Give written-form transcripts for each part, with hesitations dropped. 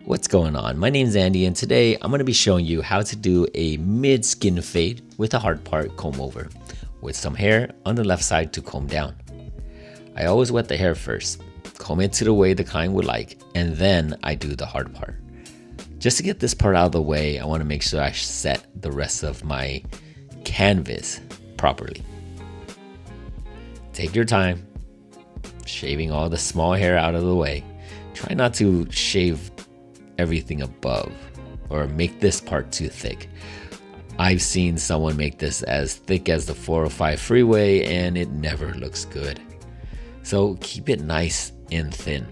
What's going on? My name's Andy, and today I'm going to be showing you how to do a mid-skin fade with a hard part comb over, with some hair on the left side to comb down. I always wet the hair first, comb it to the way the client would like, and then I do the hard part. Just to get this part out of the way, I want to make sure I set the rest of my canvas properly. Take your time, shaving all the small hair out of the way. Try not to shave everything above or make this part too thick. I've seen someone make this as thick as the 405 freeway and it never looks good. So keep it nice and thin,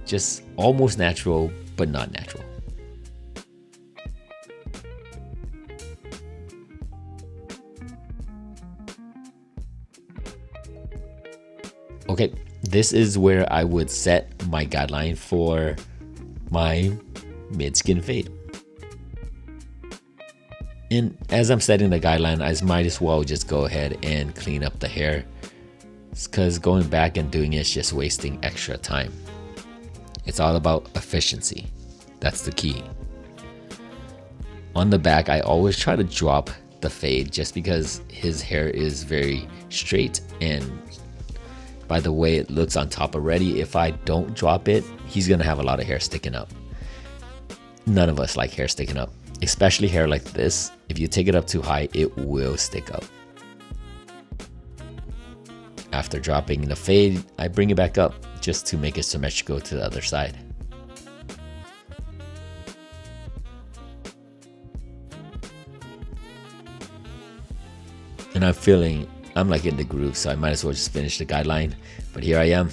just almost natural but not natural. Okay, this is where I would set my guideline for my mid-skin fade. And as I'm setting the guideline, I might as well just go ahead and clean up the hair, because going back and doing it is just wasting extra time. It's all about efficiency. That's the key. On the back, I always try to drop the fade just because his hair is very straight, and by the way it looks on top already, if I don't drop it, he's gonna have a lot of hair sticking up. None of us like hair sticking up, especially hair like this. If you take it up too high, it will stick up. After dropping the fade, I bring it back up just to make it symmetrical to the other side. And I'm like in the groove, so I might as well just finish the guideline. But here I am,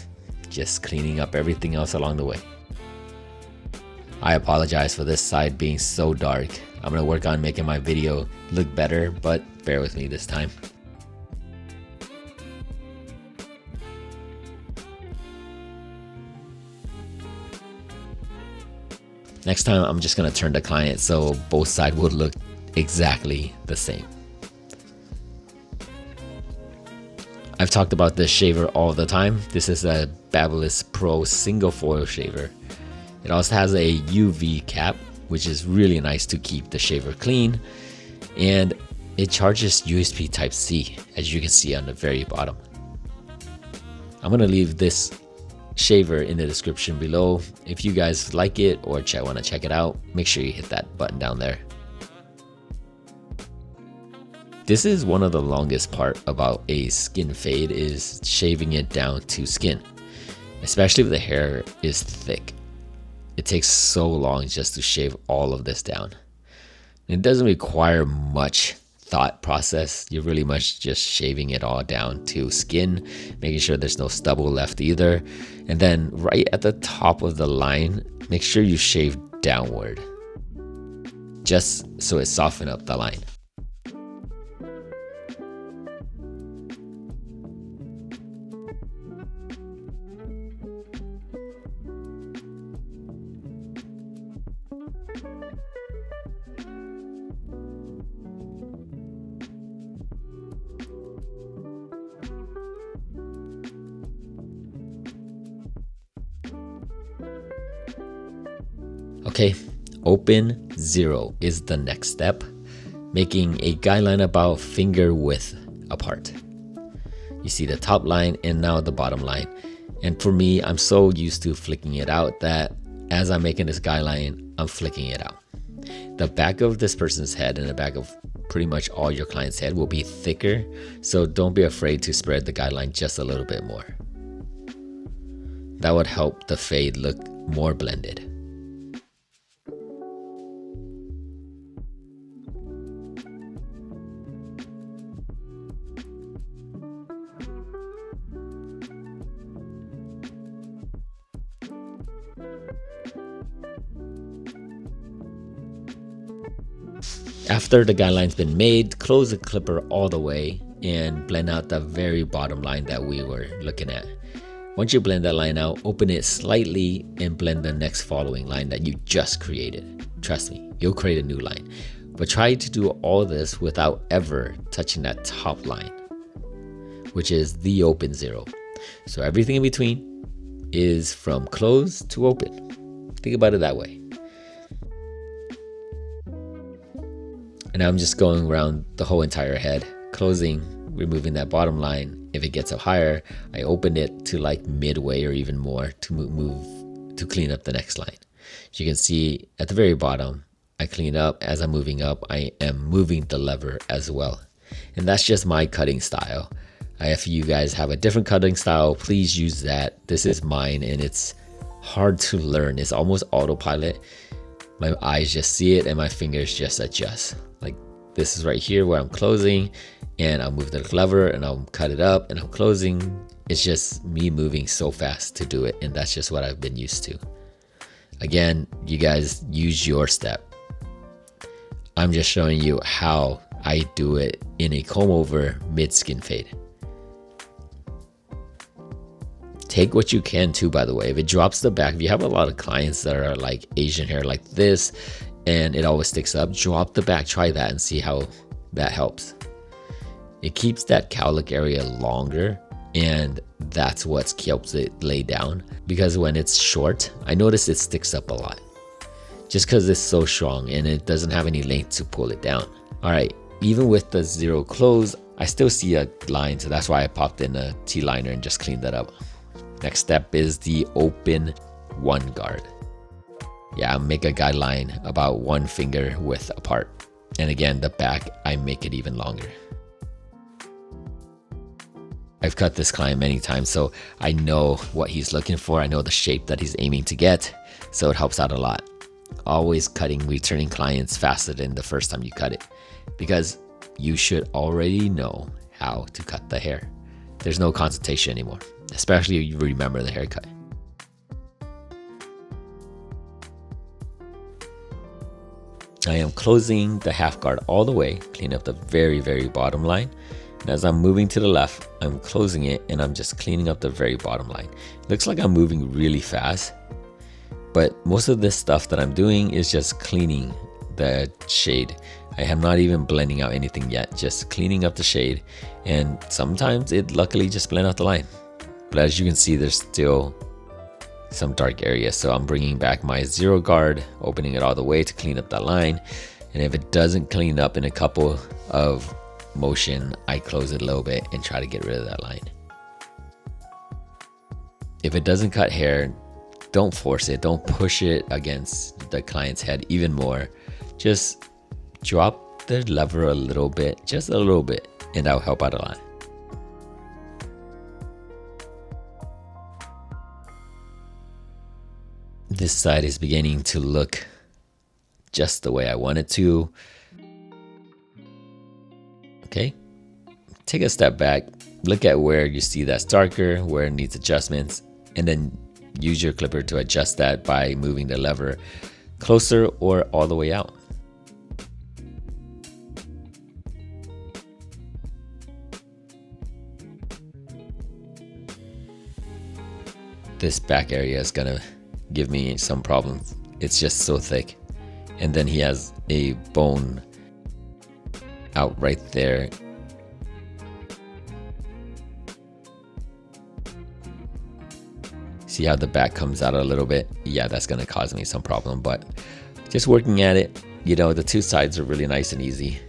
just cleaning up everything else along the way. I apologize for this side being so dark. I'm gonna work on making my video look better, but bear with me this time. Next time, I'm just gonna turn the client so both sides would look exactly the same. I've talked about this shaver all the time. This is a Babyliss Pro single foil shaver. It also has a UV cap, which is really nice to keep the shaver clean. And it charges USB Type-C, as you can see on the very bottom. I'm gonna leave this shaver in the description below. If you guys like it or want to check it out, make sure you hit that button down there. This is one of the longest part about a skin fade, is shaving it down to skin, especially if the hair is thick. It takes so long just to shave all of this down. It doesn't require much thought process. You're really much just shaving it all down to skin, making sure there's no stubble left either. And then right at the top of the line, make sure you shave downward, just so it softens up the line. Okay, open 0 is the next step, making a guideline about finger width apart. You see the top line and now the bottom line. And for me, I'm so used to flicking it out that as I'm making this guideline, I'm flicking it out. The back of this person's head and the back of pretty much all your client's head will be thicker, so don't be afraid to spread the guideline just a little bit more. That would help the fade look more blended. After the guideline's been made, close the clipper all the way and blend out the very bottom line that we were looking at. Once you blend that line out, open it slightly and blend the next following line that you just created. Trust me, you'll create a new line. But try to do all this without ever touching that top line, which is the open 0. So everything in between is from close to open. Think about it that way. And I'm just going around the whole entire head, closing, removing that bottom line. If it gets up higher, I open it to like midway or even more to move to clean up the next line. As you can see at the very bottom, I clean up. As I'm moving up, I am moving the lever as well. And that's just my cutting style. If you guys have a different cutting style, please use that. This is mine, and it's hard to learn. It's almost autopilot. My eyes just see it and my fingers just adjust. Like this is right here where I'm closing, and I'll move the lever and I'll cut it up and I'm closing. It's just me moving so fast to do it, and that's just what I've been used to. Again, you guys use your step. I'm just showing you how I do it in a comb over mid skin fade. Take what you can too, by the way. If it drops the back, if you have a lot of clients that are like Asian hair like this and it always sticks up, drop the back, try that and see how that helps. It keeps that cowlick area longer, and that's what helps it lay down, because when it's short, I notice it sticks up a lot just because it's so strong and it doesn't have any length to pull it down. All right, even with the zero close, I still see a line, so that's why I popped in a T-liner and just cleaned that up. Next step is the open one guard. Yeah, I'll make a guideline about 1 finger width apart. And again, the back, I make it even longer. I've cut this client many times, so I know what he's looking for. I know the shape that he's aiming to get, so it helps out a lot. Always cutting returning clients faster than the first time you cut it, because you should already know how to cut the hair. There's no consultation anymore, especially if you remember the haircut. I am closing the half guard all the way, clean up the very, very bottom line. And as I'm moving to the left, I'm closing it and I'm just cleaning up the very bottom line. It looks like I'm moving really fast, but most of this stuff that I'm doing is just cleaning the shade. I am not even blending out anything yet, just cleaning up the shade, and sometimes it luckily just blend out the line. But as you can see, there's still some dark areas, so I'm bringing back my zero guard, opening it all the way to clean up that line. And if it doesn't clean up in a couple of motion, I close it a little bit and try to get rid of that line. If it doesn't cut hair, don't force it, don't push it against the client's head even more. Just drop the lever a little bit, just a little bit, and that'll help out a lot. This side is beginning to look just the way I want it to. Okay, take a step back, look at where you see that's darker, where it needs adjustments, and then use your clipper to adjust that by moving the lever closer or all the way out. This back area is gonna give me some problems. It's just so thick. And then he has a bone out right there. See how the back comes out a little bit? Yeah, that's gonna cause me some problem, but just working at it, you know, the two sides are really nice and easy.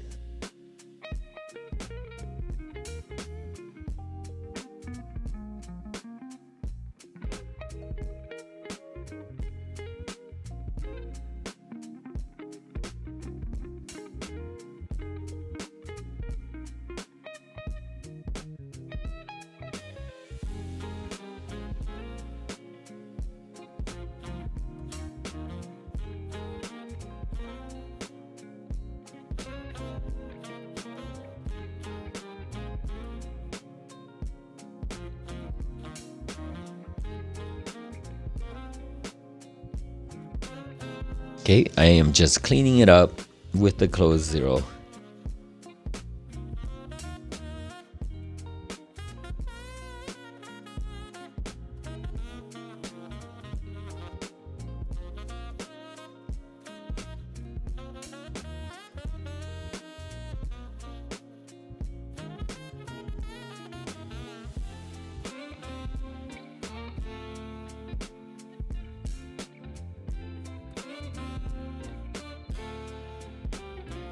Okay, I am just cleaning it up with the close zero.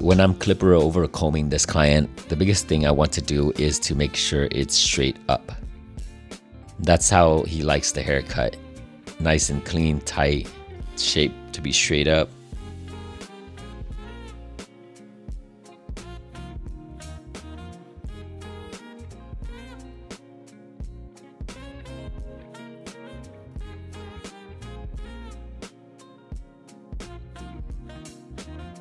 when I'm clipper over combing this client, the biggest thing I want to do is to make sure it's straight up. That's how he likes the haircut. Nice and clean, tight, shape to be straight up.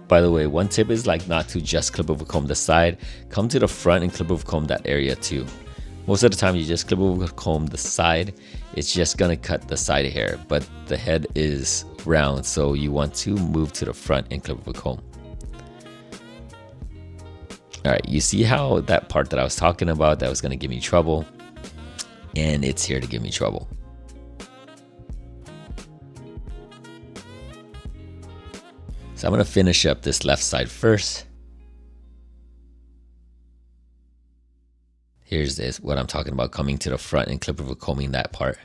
By the way, one tip is like not to just clip over comb the side, come to the front and clip over comb that area too. Most of the time you just clip over comb the side, it's just gonna cut the side hair, but the head is round, so you want to move to the front and clip over comb. All right, you see how that part that I was talking about that was gonna give me trouble, and it's here to give me trouble. So I'm gonna finish up this left side first. Here's this, what I'm talking about, coming to the front and clip over combing that part.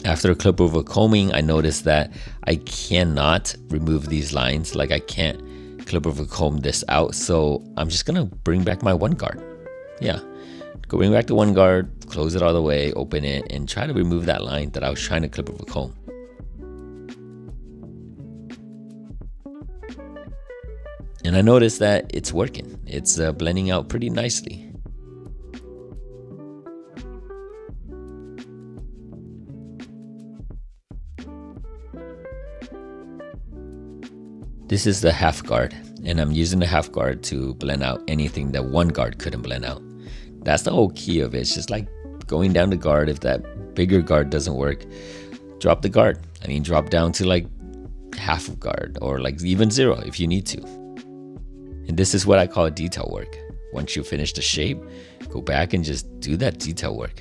After clip over combing, I noticed that I cannot remove these lines. Like I can't clip over comb this out. So I'm just gonna bring back my one guard. Yeah, go bring back the one guard, close it all the way, open it, and try to remove that line that I was trying to clip over comb. And I noticed that it's working. It's blending out pretty nicely. This is the half guard, and I'm using the half guard to blend out anything that one guard couldn't blend out. That's the whole key of it. It's just like going down the guard. If that bigger guard doesn't work, drop the guard. I mean, drop down to like half of guard or like even zero if you need to. And this is what I call detail work. Once you finish the shape, go back and just do that detail work.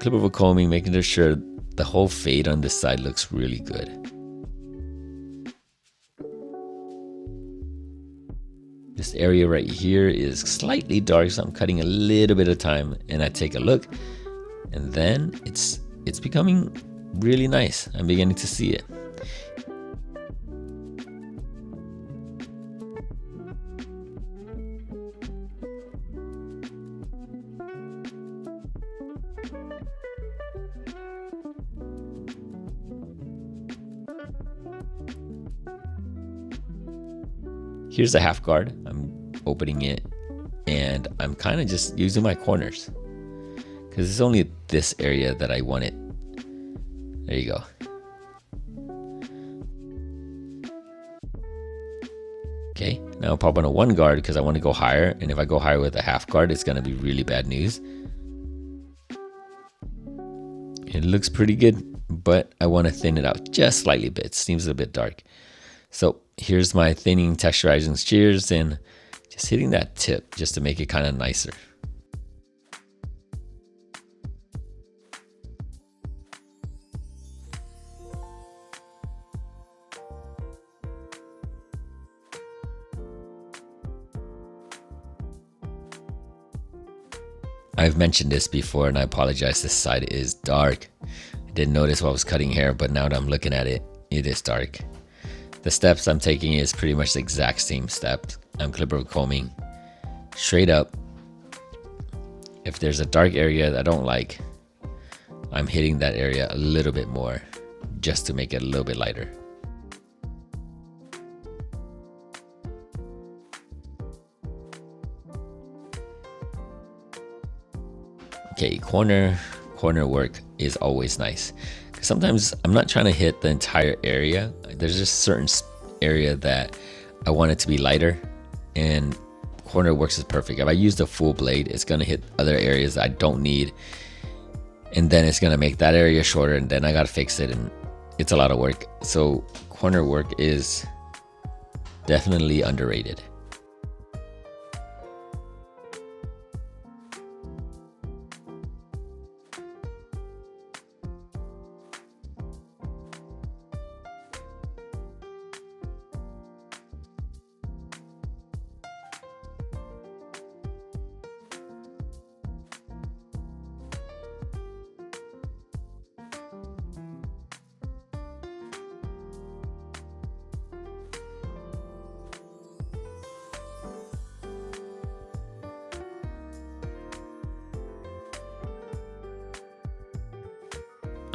Clip over combing, making sure the whole fade on this side looks really good. This area right here is slightly dark, so I'm cutting a little bit of time, and I take a look, and then it's becoming really nice. I'm beginning to see it. Here's the half guard. I'm opening it, and I'm kind of just using my corners because it's only this area that I want it. There you go. Okay, now I'll pop on a one guard because I want to go higher, and if I go higher with a half guard, it's gonna be really bad news. It looks pretty good, but I want to thin it out just slightly bit. It seems a bit dark. So here's my thinning, texturizing shears, and just hitting that tip just to make it kind of nicer. I've mentioned this before, and I apologize, this side is dark. I didn't notice while I was cutting hair, but now that I'm looking at it, it is dark. The steps I'm taking is pretty much the exact same steps. I'm clip over combing straight up. If there's a dark area that I don't like, I'm hitting that area a little bit more just to make it a little bit lighter. Okay, corner work is always nice. Sometimes I'm not trying to hit the entire area. There's just certain area that I want it to be lighter, and corner works is perfect. If I use the full blade, it's gonna hit other areas that I don't need, and then it's gonna make that area shorter, and then I gotta fix it, and it's a lot of work. So corner work is definitely underrated.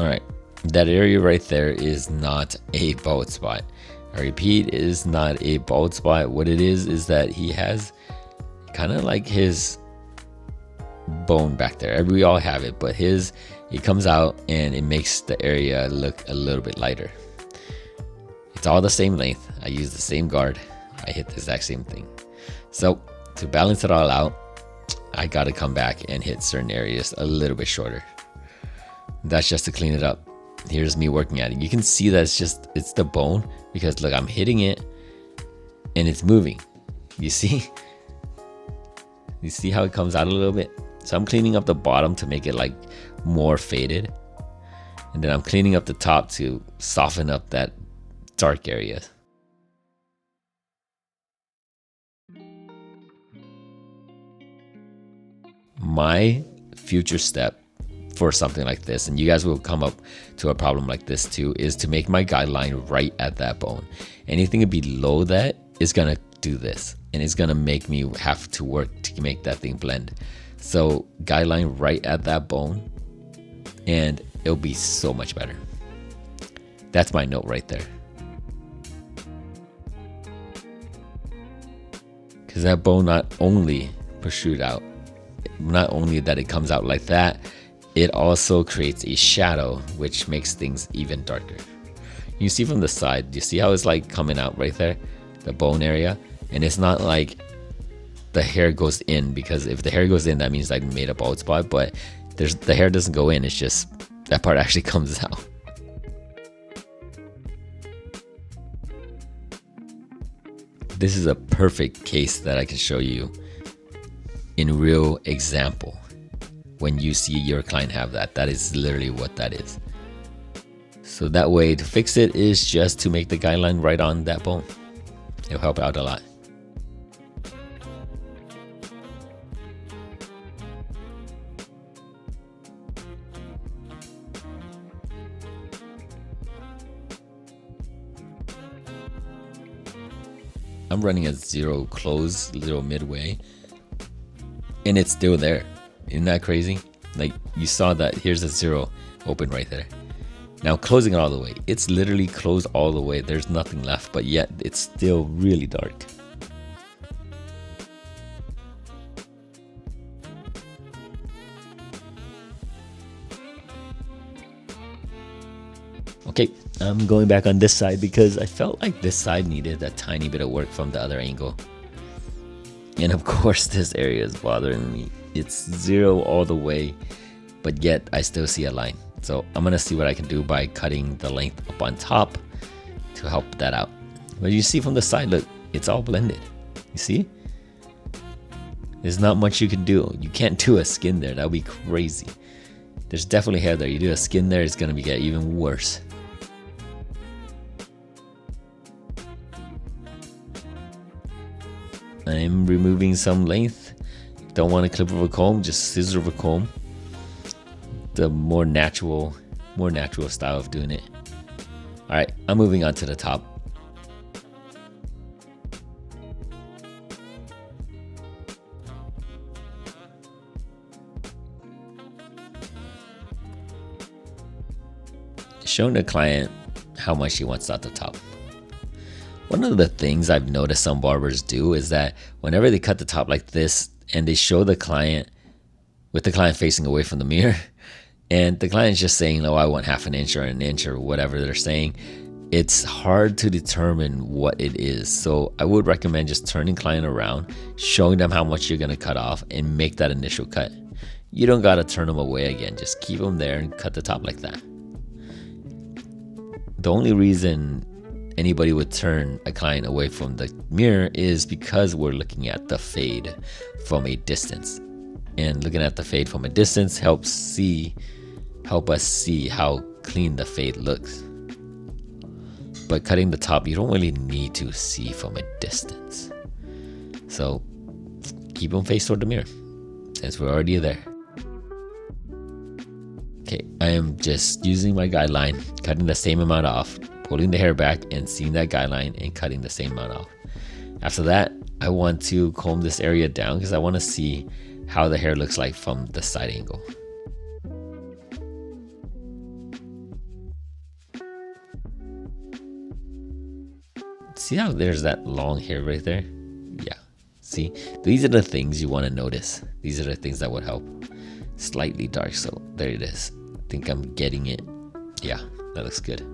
All right, that area right there is not a bald spot. I repeat, it is not a bald spot. What it is that he has kind of like his bone back there. We all have it, but his, it comes out and it makes the area look a little bit lighter. It's all the same length. I use the same guard. I hit the exact same thing. So to balance it all out, I got to come back and hit certain areas a little bit shorter. That's just to clean it up. Here's me working at it. You can see that it's the bone, because look, I'm hitting it and it's moving. You see? You see how it comes out a little bit? So I'm cleaning up the bottom to make it like more faded. And then I'm cleaning up the top to soften up that dark area. My future step for something like this, and you guys will come up to a problem like this too, is to make my guideline right at that bone. Anything below that is gonna do this, and it's gonna make me have to work to make that thing blend. So guideline right at that bone, and it'll be so much better. That's my note right there. Because that bone not only protrudes out, not only that it comes out like that, it also creates a shadow, which makes things even darker. You see from the side, you see how it's like coming out right there, the bone area, and it's not like the hair goes in, because if the hair goes in, that means I made a bald spot, but the hair doesn't go in, it's just that part actually comes out. This is a perfect case that I can show you in real example. When you see your client have that, that is literally what that is. So that way to fix it is just to make the guideline right on that bone. It'll help out a lot. I'm running a zero close, little midway, and it's still there. Isn't that crazy? Like, you saw that here's a zero open right there. Now closing it all the way, it's literally closed all the way. There's nothing left, but yet it's still really dark. Okay, I'm going back on this side because I felt like this side needed a tiny bit of work from the other angle. And of course this area is bothering me. It's zero all the way, but yet I still see a line. So I'm gonna see what I can do by cutting the length up on top to help that out. But you see from the side, look, it's all blended. You see? There's not much you can do. You can't do a skin there, that would be crazy. There's definitely hair there. You do a skin there, it's gonna get even worse. I'm removing some length. Don't want a clip of a comb, just scissor of a comb. The more natural style of doing it. All right, I'm moving on to the top. Showing the client how much he wants at the top. One of the things I've noticed some barbers do is that whenever they cut the top like this and they show the client with the client facing away from the mirror, and the client's just saying, oh, I want half an inch or whatever they're saying, it's hard to determine what it is. So I would recommend just turning client around, showing them how much you're going to cut off, and make that initial cut. You don't got to turn them away again. Just keep them there and cut the top like that. The only reason anybody would turn a client away from the mirror is because we're looking at the fade from a distance. And looking at the fade from a distance help us see how clean the fade looks. But cutting the top, you don't really need to see from a distance. So keep them face toward the mirror since we're already there. Okay, I am just using my guideline, cutting the same amount off, pulling the hair back and seeing that guideline and cutting the same amount off. After that, I want to comb this area down because I want to see how the hair looks like from the side angle. See how there's that long hair right there? Yeah. See, these are the things you want to notice. These are the things that would help. Slightly dark, so there it is. I think I'm getting it. Yeah, that looks good.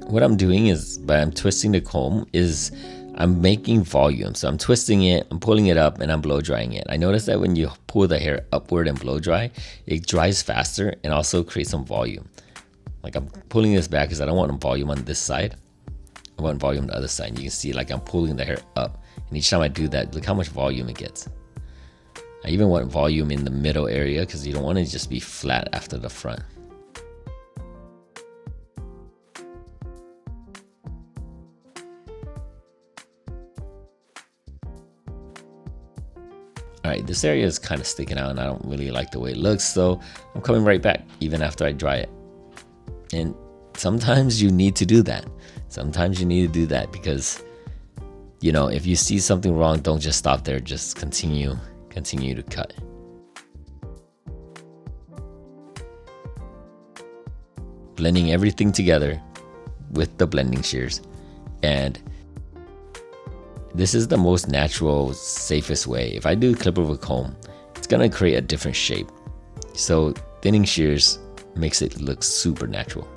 What I'm doing is, by I'm twisting the comb, is I'm making volume. So I'm twisting it, I'm pulling it up, and I'm blow drying it. I noticed that when you pull the hair upward and blow dry, it dries faster and also creates some volume. Like I'm pulling this back because I don't want volume on this side. I want volume on the other side. You can see like I'm pulling the hair up. And each time I do that, look how much volume it gets. I even want volume in the middle area because you don't want to just be flat after the front. Alright, this area is kind of sticking out and I don't really like the way it looks, so I'm coming right back even after I dry it. And sometimes you need to do that. Sometimes you need to do that because, you know, if you see something wrong, don't just stop there, just continue to cut. Blending everything together with the blending shears, and this is the most natural, safest way. If I do a clip of a comb, it's gonna create a different shape. So thinning shears makes it look super natural.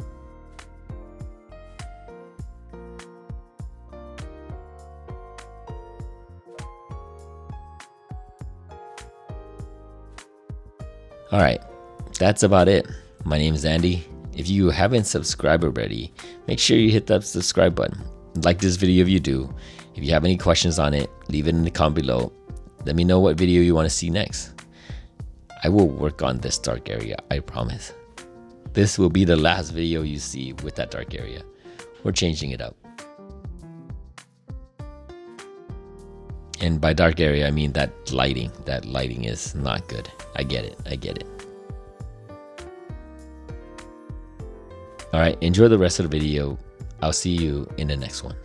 All right, that's about it. My name is Andy. If you haven't subscribed already, make sure you hit that subscribe button. Like this video if you do. If you have any questions on it, leave it in the comment below. Let me know what video you want to see next. I will work on this dark area, I promise. This will be the last video you see with that dark area. We're changing it up. And by dark area, I mean that lighting. That lighting is not good. I get it. All right, enjoy the rest of the video. I'll see you in the next one.